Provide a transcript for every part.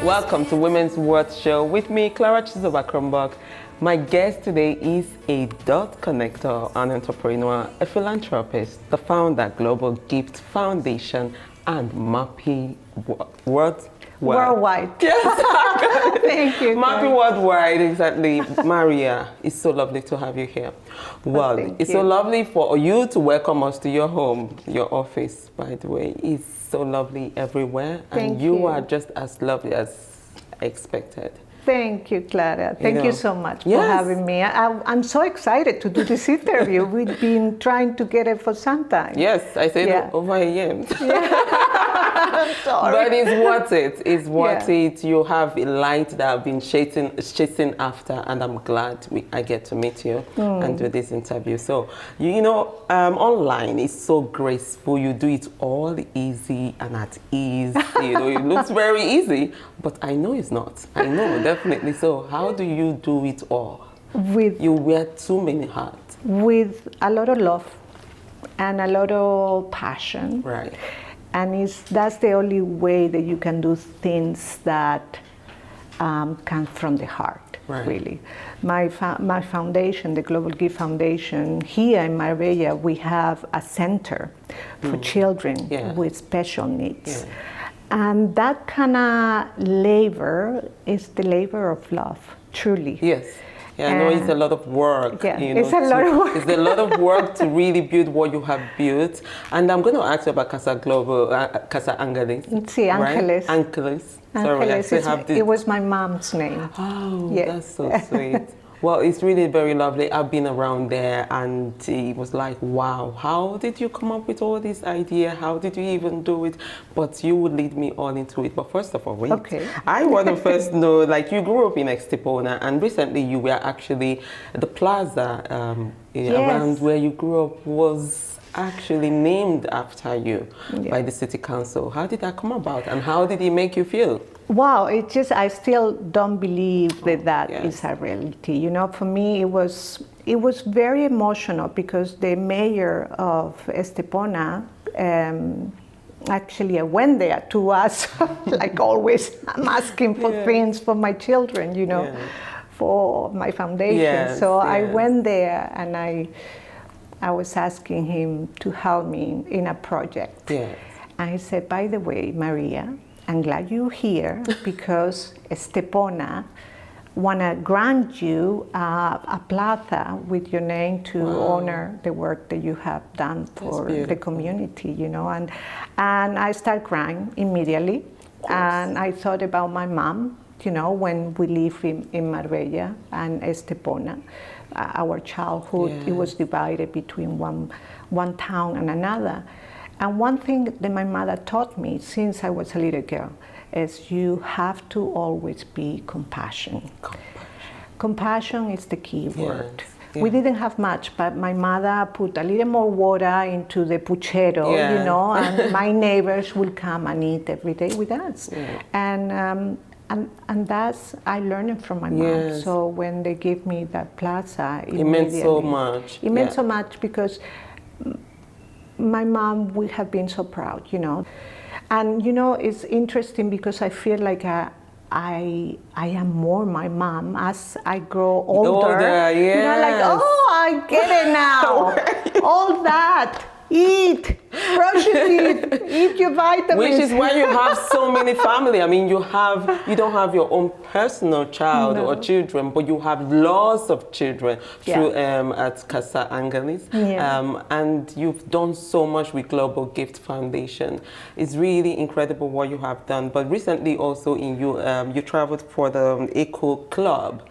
Welcome to Women's World Show with me, Clara Chizoba-Kronbach. My guest today is a dot connector, an entrepreneur, a philanthropist, the founder, Global Gift Foundation, and Maupy Worldwide. Yes. Thank you. Maupy Worldwide, exactly. Maria, it's so lovely to have you here. Well, it's so lovely for you to welcome us to your home, your office, by the way. It's so lovely everywhere. And you are just as lovely as expected. Thank you, Clara. Thank you so much for having me. I'm so excited to do this interview. We've been trying to get it for some time. Yes, I said over a year. I'm sorry. But it's worth it. It's worth it. You have a light that I've been chasing after, and I'm glad I get to meet you and do this interview. So, online is so graceful. You do it all easy and at ease. It looks very easy, but I know it's not. I know, definitely. So how do you do it all? You wear too many hats. With a lot of love and a lot of passion. Right. And that's the only way that you can do things that come from the heart, really. My foundation, the Global Gift Foundation, here in Marbella, we have a center for children with special needs. And that kind of labor is the labor of love, truly. Yes. Yeah, I know it's a lot of work. It's a lot of work. It's a lot of work to really build what you have built. And I'm going to ask you about Casa Angeles. Sí, Angeles. Right? Angeles. Sorry, I still have this. It was my mom's name. Oh, that's so sweet. Well, it's really very lovely. I've been around there and it was like, wow, how did you come up with all this idea? How did you even do it? But you would lead me all into it. But first of all, wait. I want to first know, like you grew up in Estepona and recently you were actually, the plaza around where you grew up was actually named after you by the city council. How did that come about and how did it make you feel? Wow, I still don't believe that is a reality. For me, it was very emotional because the mayor of Estepona, actually I went there to ask, like always, I'm asking for things for my children, for my foundation. I went there and I was asking him to help me in a project. And he said, by the way, Maria, I'm glad you're here because Estepona want to grant you a plaza with your name to honor the work that you have done for the community, And I started crying immediately. And I thought about my mom, when we lived in Marbella and Estepona. Our childhood, it was divided between one town and another. And one thing that my mother taught me since I was a little girl is you have to always be compassionate. Compassion is the key word. We didn't have much, but my mother put a little more water into the puchero, and my neighbors will come and eat every day with us. And that's, I learned it from my mom. So when they gave me that plaza, it meant so much. It meant so much because my mom would have been so proud, And, it's interesting because I feel like I am more my mom as I grow older. I get it now. All that. Eat, brush your teeth, eat your vitamins. Which is why you have so many family. I mean, you don't have your own personal child or children, but you have lots of children through at Casa Angeles. And you've done so much with Global Gift Foundation. It's really incredible what you have done. But recently also you traveled for the Eco Club.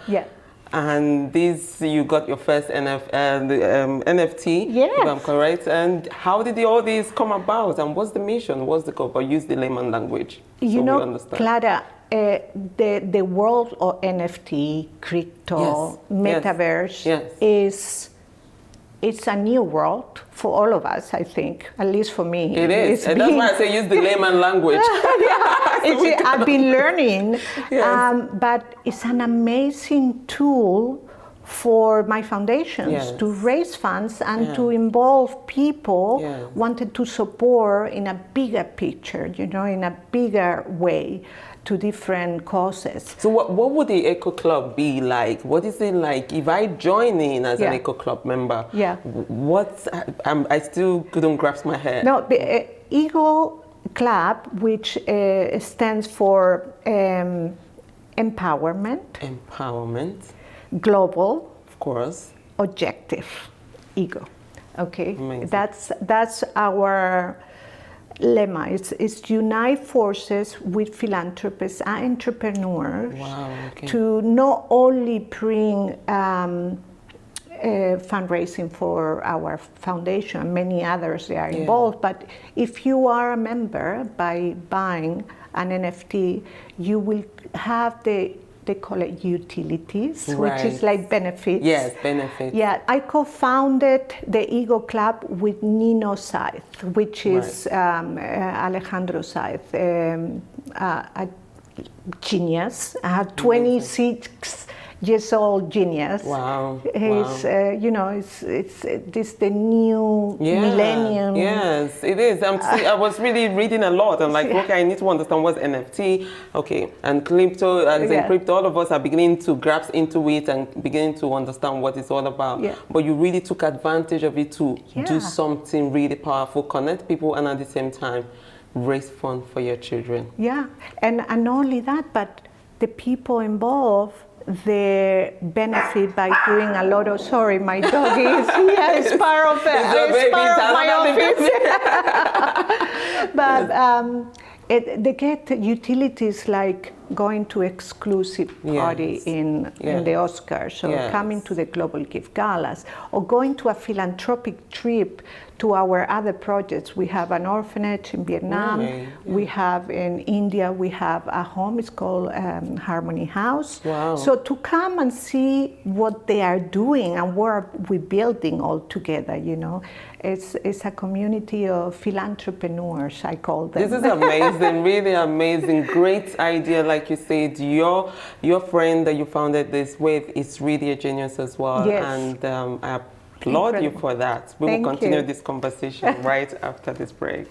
And you got your first NFT, if I'm correct. And how did all these come about? And what's the mission? What's the goal? But use the layman language so we understand. Clara, the world of NFT, crypto, metaverse it's a new world for all of us, I think, at least for me. It is, and that's why I say use the layman language. I've been learning, but it's an amazing tool for my foundations to raise funds and to involve people wanted to support in a bigger picture, in a bigger way to different causes. So what would the Eco Club be like? What is it like if I join in as an Eco Club member? I still couldn't grasp my head. No, the Eco Club, which stands for empowerment. Global, of course, objective, ego. Okay, amazing. That's our lemma. It's unite forces with philanthropists and entrepreneurs to not only bring fundraising for our foundation, many others they are involved, but if you are a member by buying an NFT, you will have they call it utilities, which is like benefits. Yes, benefits. Yeah, I co-founded the Ego Club with Nino Saiz, which is Alejandro Saiz, a genius. I have 26 years old genius. Wow. He's, it's this the new millennium. Yes, it is. I was really reading a lot. I'm like, okay, I need to understand what's NFT. Okay, and crypto, and in crypto, all of us are beginning to grasp into it and beginning to understand what it's all about. Yeah. But you really took advantage of it to do something really powerful, connect people, and at the same time, raise funds for your children. Yeah, and not only that, but the people involved, they benefit by doing a lot of, sorry, my dog is, it's part of, it's part of my office. But they get utilities like going to exclusive party in the Oscars, or coming to the Global Gift Galas, or going to a philanthropic trip to our other projects. We have an orphanage in Vietnam. We have in India, we have a home, it's called Harmony House. Wow. So to come and see what they are doing and what we're building all together, it's a community of philanthropreneurs, I call them. This is amazing, really amazing, great idea. Like you said, your friend that you founded this with is really a genius as well. Yes. And I applaud you for that. We will continue this conversation right after this break.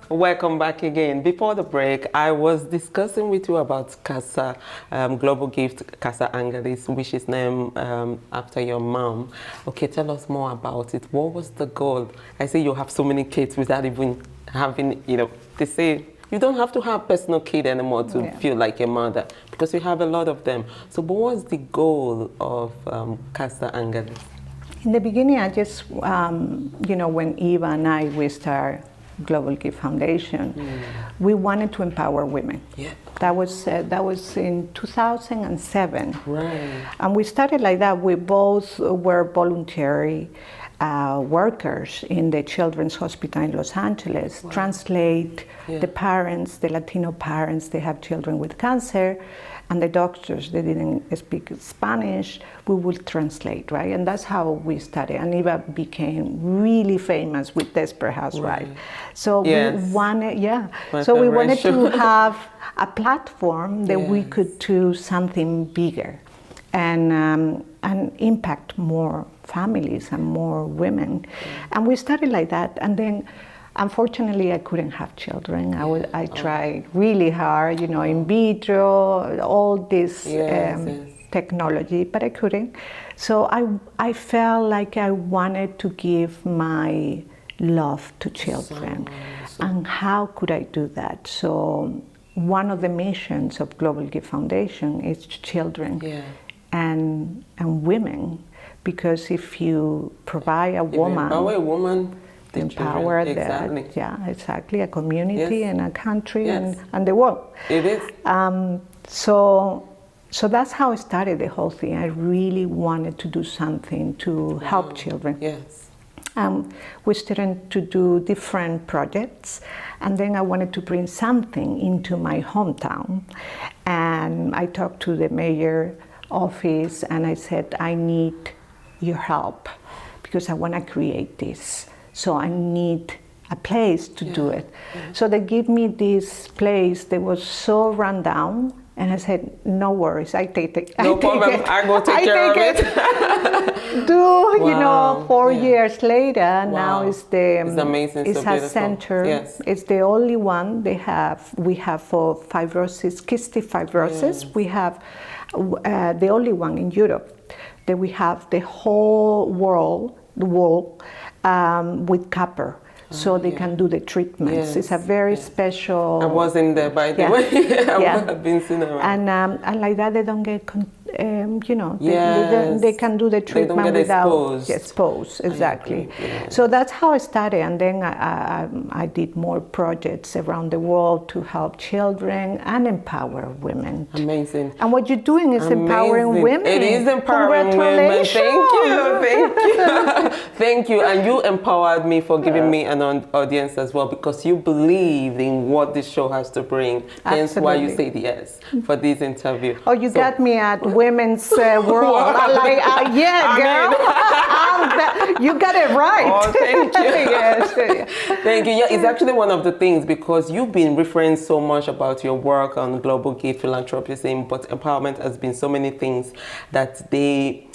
Welcome back again. Before the break, I was discussing with you about Casa, Global Gift Casa Angelis, which is named after your mom. Okay, tell us more about it. What was the goal? I see you have so many kids without even having, they say you don't have to have personal kid anymore to feel like a mother, because you have a lot of them. So what was the goal of Casa Angelis? In the beginning, I just, when Eva and we started Global Gift Foundation, we wanted to empower women. Yeah. That was in 2007. Right. And we started like that. We both were voluntary workers in the Children's Hospital in Los Angeles, translate the parents, the Latino parents, they have children with cancer, and the doctors, they didn't speak Spanish, we would translate, right? And that's how we started. And Eva became really famous with Desperate Housewives. Right. So we wanted, we wanted to have a platform that we could do something bigger and impact more families and more women. And we started like that. And then unfortunately, I couldn't have children. I tried really hard, in vitro, all this technology, but I couldn't. So I felt like I wanted to give my love to children. And how could I do that? So one of the missions of Global Gift Foundation is children and women, because if you provide a woman, empower a community and a country and the world. It is. So that's how I started the whole thing. I really wanted to do something to help children. Yes. We started to do different projects, and then I wanted to bring something into my hometown. And I talked to the mayor office and I said, I need your help because I want to create this. So I need a place to do it. So they give me this place that was so run down, and I said, no worries, I take it. No problem, I go take care of it. You know, 4 years later, now it's amazing, it's so a center. Yes. It's the only one we have for fibrosis, cystic fibrosis. We have the only one in Europe that we have the whole wall with copper. So they can do the treatments. It's a very special. I was in there, by the way. I've been seen around. And like that, they don't get, they can do the treatment without exposed. Exactly. So that's how I started, and then I did more projects around the world to help children and empower women. Amazing. And what you're doing is empowering women. It is empowering women. Thank you. Thank you. And you empowered me for giving me an audience as well, because you believe in what this show has to bring. Hence why you said yes for this interview. Oh, you got me at Women's World. Like, girl. You got it right. Oh, thank you. Yes. Thank you. Yeah, it's actually one of the things, because you've been referring so much about your work on global gift philanthropism, but empowerment has been so many things that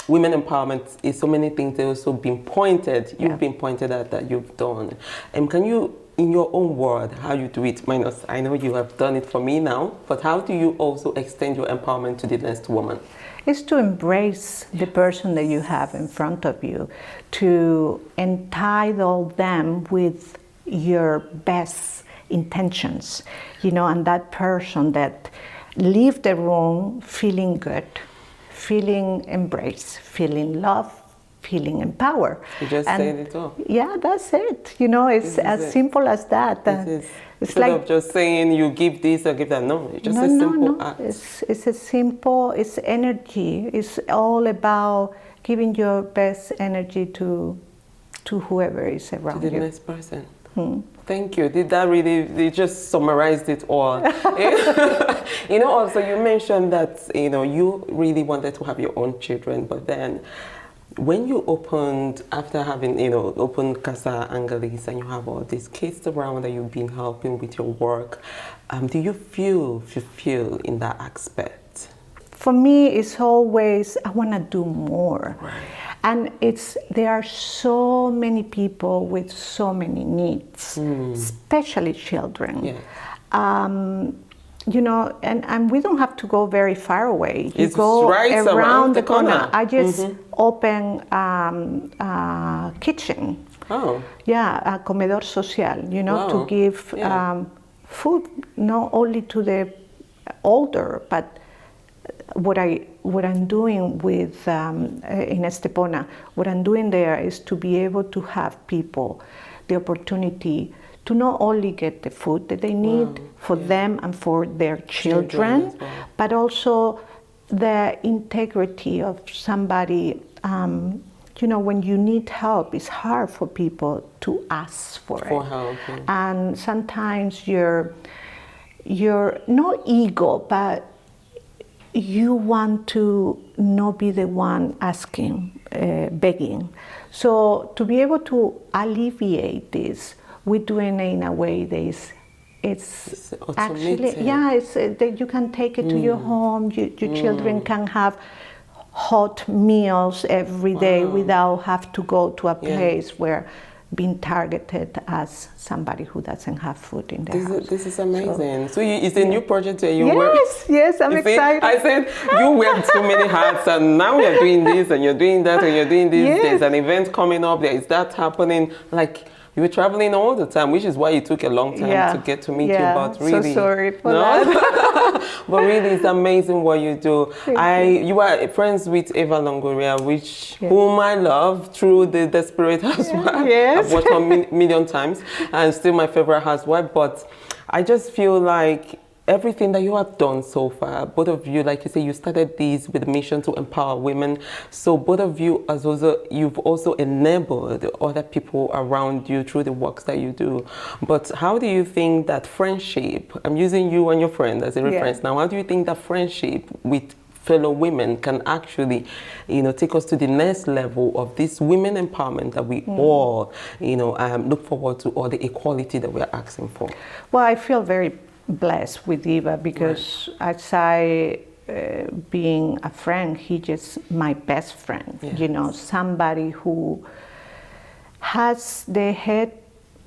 women empowerment is so many things that also been pointed. You've been pointed at that you've done. Can you, in your own word, how you do it? Minus, I know you have done it for me now, but how do you also extend your empowerment to the next woman? It's to embrace the person that you have in front of you, to entitle them with your best intentions, and that person that leave the room feeling good, feeling embraced, feeling love, feeling empowered. You just said it all. Yeah, that's it. It's as simple as that. It's instead of just saying you give this or give that. No, it's just a simple act. It's a simple, it's energy. It's all about giving your best energy to whoever is around you. To the next person. Thank you. They just summarized it all. Also you mentioned that, you really wanted to have your own children, but then when you opened, after having, opened Casa Angeles, and you have all these kids around that you've been helping with your work, do you feel in that aspect? For me, it's always, I want to do more. Right. And there are so many people with so many needs, especially children. Yeah. And we don't have to go very far away. You it's go right around the corner. I just open a kitchen. Oh. Yeah, a comedor social, to give food not only to the older, but what I'm doing with in Estepona, what I'm doing there is to be able to have people the opportunity to not only get the food that they need for them and for their children, but also the integrity of somebody. When you need help, it's hard for people to ask for it. Help, and sometimes your no ego, but you want to not be the one asking, begging. So to be able to alleviate this, we're doing it in a way that it's actually, it's that you can take it to your home. Your children can have hot meals every day without have to go to a place where being targeted as somebody who doesn't have food in their house. This is amazing. So it's a new project that you work? Yes, I'm excited. I said, you wear too many hats, and now you're doing this, and you're doing that, and you're doing this. There's an event coming up, there is that happening. Like, you were traveling all the time, which is why it took a long time to get to meet you. But really, so sorry for that. But really, it's amazing what you do. You are friends with Eva Longoria, whom I love through the Desperate Housewife. Yes. I've watched her a million times, and still my favorite housewife. But I just feel like everything that you have done so far, both of you, like you say, you started this with a mission to empower women. So both of you, you've also enabled other people around you through the works that you do. But how do you think that friendship, I'm using you and your friend as a reference now, how do you think that friendship with fellow women can actually, take us to the next level of this women empowerment that we all, look forward to, or the equality that we're asking for? Well, I feel very blessed with Eva because as I, being a friend, he's just my best friend, somebody who has the head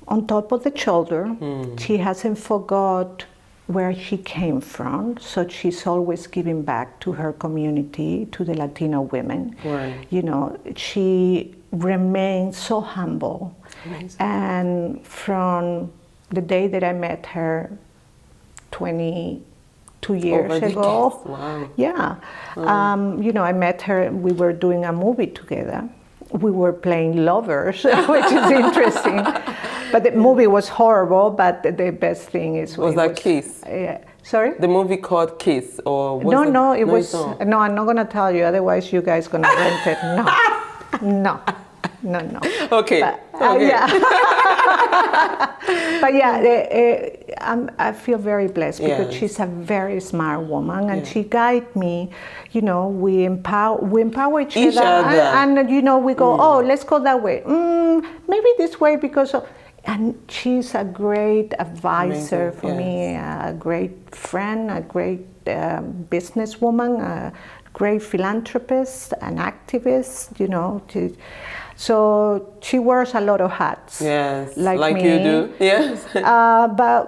on top of the shoulder. She hasn't forgot where she came from, so she's always giving back to her community, to the Latino women. Right. She remains so humble. Amazing. And from the day that I met her 22 years ago, wow. Yeah, I met her, we were doing a movie together. We were playing lovers, which is interesting. But the movie was horrible, but the best thing is... Was that Kiss? Sorry? The movie called Kiss, or was it? No, it was... No, I'm not going to tell you, otherwise you guys going to rent it. No. Okay. But, okay. Yeah. But I feel very blessed because she's a very smart woman, and she guides me. We empower each other. And we go, oh, let's go that way. Maybe this way because of... And she's a great advisor for me, a great friend, a great businesswoman, a great philanthropist, an activist, so she wears a lot of hats. Yes, like me. You do. Yes. But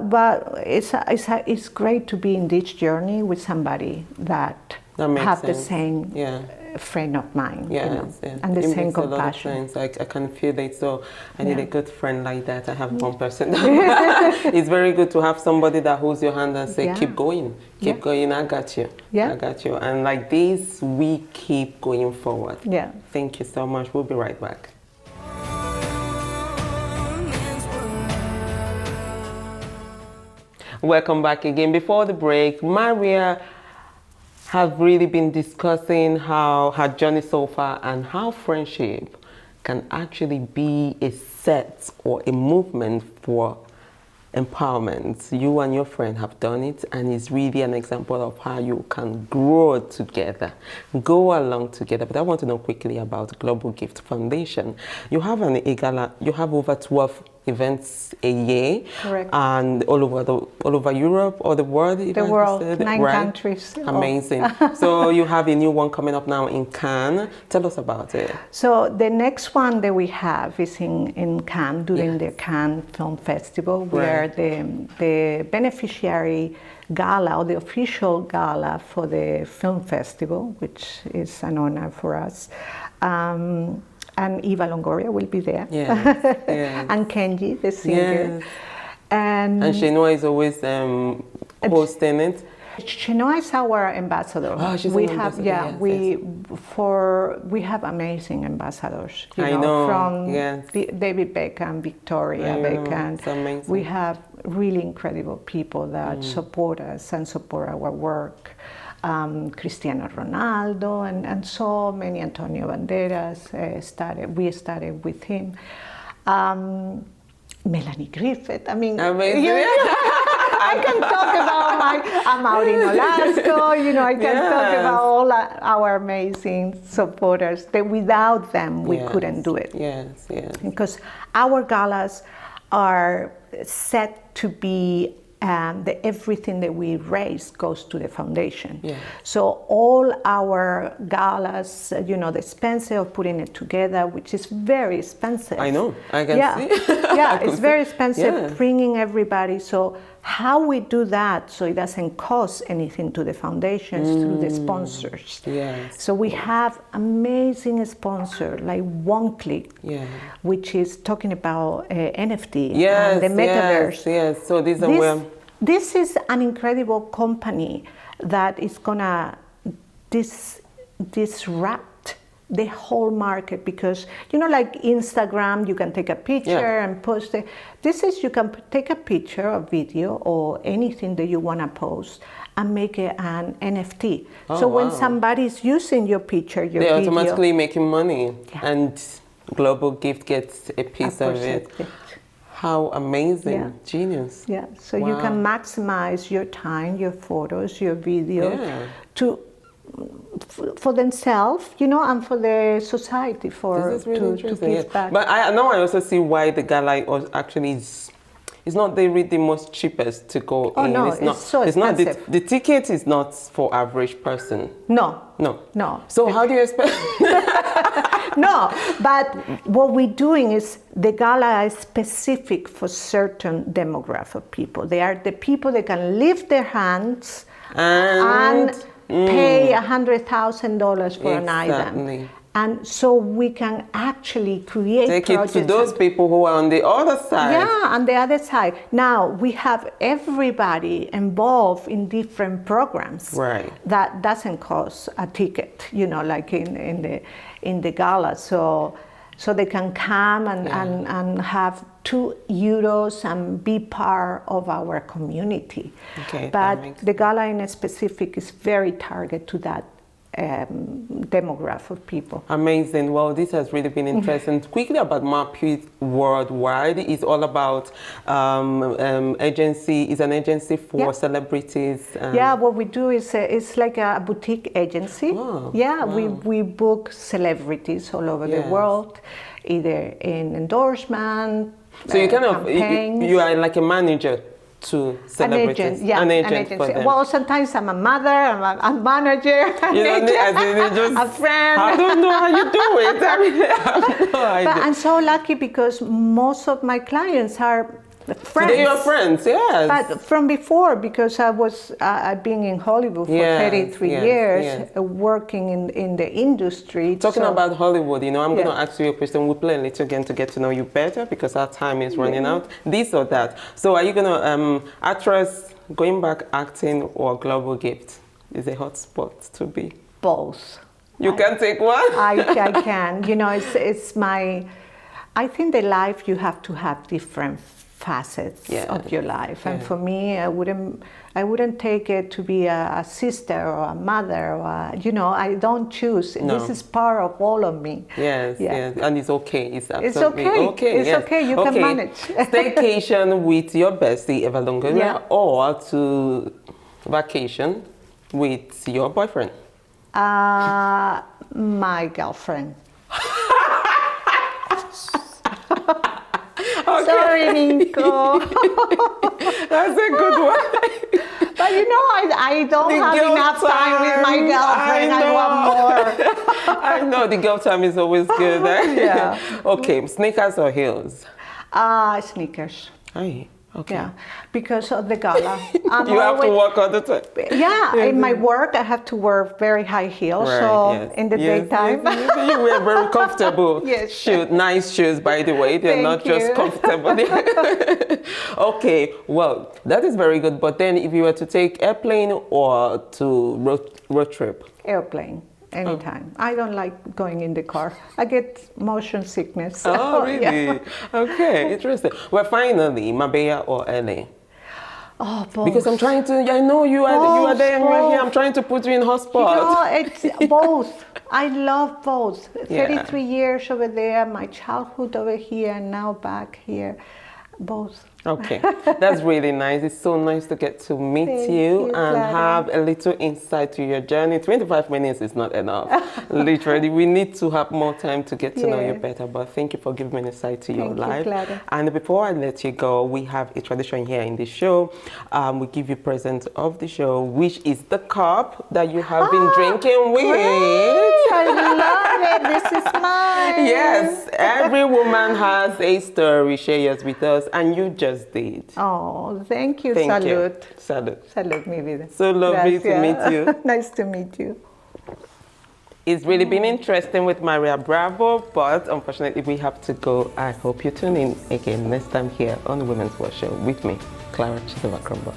it's great to be in this journey with somebody that have the same frame of mind, and the same compassion. I can feel it. So I need a good friend like that. I have one person. It's very good to have somebody that holds your hand and say, keep going, keep going. I got you. I got you. And like this, we keep going forward. Yeah. Thank you so much. We'll be right back. Welcome back again. Before the break, Maria have really been discussing how her journey so far and how friendship can actually be a set or a movement for empowerment. You and your friend have done it, and it's really an example of how you can grow together, go along together. But I want to know quickly about Global Gift Foundation. You have you have over 12 events a year. Correct. And all over Europe or the world? The world, 9 countries. Amazing. So you have a new one coming up now in Cannes. Tell us about it. So the next one that we have is in Cannes, during the Cannes Film Festival, where the beneficiary gala, or the official gala for the film festival, which is an honor for us. And Eva Longoria will be there. Yes. And Kenji, the singer. Yes. And Chenoa is always hosting it. Chenoa is our ambassador. Oh, she's we an have, ambassador. We have amazing ambassadors. I know. From David Beckham, Victoria Beckham. It's amazing. We have really incredible people that support us and support our work. Cristiano Ronaldo and so many, Antonio Banderas we started with him. Melanie Griffith, I mean, I can talk about I'm out in Alaska, I can talk about all our amazing supporters that without them we couldn't do it. Yes. Because our galas are set to be everything that we raise goes to the foundation. So all our galas, the expense of putting it together, which is very expensive. I know, I can see. It's very expensive, bringing everybody. So how we do that so it doesn't cost anything to the foundations through the sponsors. So we have amazing sponsors like OneClick, which is talking about NFT and the metaverse. So this is an incredible company that is gonna disrupt the whole market, because like Instagram, you can take a picture and post it. This is, you can take a picture, a video, or anything that you want to post and make it an NFT. So when somebody's using your picture, your video, they're automatically making money, and Global Gift gets a piece of it. How amazing, genius. So you can maximize your time, your photos, your video to for themselves, you know, and for the society, this is really to give back. But now I also see why the gala actually is. It's not the most cheapest to go in. No, it's so expensive. It's not the ticket is not for average person. No. So how do you expect? No, but what we're doing is the gala is specific for certain demographic of people. They are the people that can lift their hands and pay $100,000 for an item. And so we can actually create Take projects. it to those people who are on the other side. Yeah, on the other side. Now we have everybody involved in different programs. Right. That doesn't cost a ticket, you know, like in the gala. So they can come and have €2 and be part of our community. Okay. But the gala in specific is very targeted to that demographic of people. Amazing. Well, this has really been interesting. Quickly about Maupy Worldwide, it's all about agency. It's an agency for celebrities. Yeah, what we do is it's like a boutique agency. Oh, yeah, wow. we book celebrities all over the world, either in endorsement. So you kind of you are like a manager to celebrities. An agent for them. Well, sometimes I'm a mother, I'm a manager, a friend. I don't know how you do it. I mean, I have no idea. But I'm so lucky because most of my clients are friends. They are friends, yes. But from before, because I've been in Hollywood for 33 years, working in the industry. Talking about Hollywood, you know, I'm going to ask you a question. We'll play a little again to get to know you better because our time is running out. This or that. So are you going to, actress, going back acting or global gift is a hot spot to be? Both. You can take one? I can. You know, it's my, I think the life you have to have different facets of your life, and for me, I wouldn't take it to be a sister or a mother, or you know, I don't choose. This is part of all of me. Yes, and it's okay. It's absolutely okay. It's okay. You can manage. Staycation with your bestie Eva Longoria, or to vacation with your boyfriend. My girlfriend. Sorry, Nico. That's a good one. But you know, I don't have enough time with my girlfriend. I want more. I know, the girl time is always good. Yeah. Okay, sneakers or heels? Sneakers. Aye. Okay. Yeah, because of the gala. You have to walk all the time. Yeah, in my work I have to wear very high heels, in the daytime. You wear very comfortable shoes, nice shoes, by the way. They're not just comfortable. Okay, well, that is very good. But then if you were to take airplane or to road trip? Airplane. Anytime. I don't like going in the car. I get motion sickness. Oh, really? Yeah. Okay, interesting. Well, finally, Marbella or LA? Oh, both. Because I'm trying to, I know you are there and you're here. I'm trying to put you in hotspot. You know, it's both. I love both. 33 years over there, my childhood over here, and now back here. Both. Okay, that's really nice. It's so nice to get to meet you and have a little insight to your journey. 25 minutes is not enough. Literally, we need to have more time to get to know you better. But thank you for giving me an insight to your life. And before I let you go, we have a tradition here in the show. We give you present of the show, which is the cup that you have been drinking with. Great. I love it. This is mine. Yes, every woman has a story. Share yours with us, and you just did. Oh, thank you. Thank Salud. You. Salud. Salud, mi vida. So lovely to meet you. Nice to meet you. It's really been interesting with Maria Bravo, but unfortunately we have to go. I hope you tune in again next time here on the Women's World Show with me, Clara Chisova-Cromwell.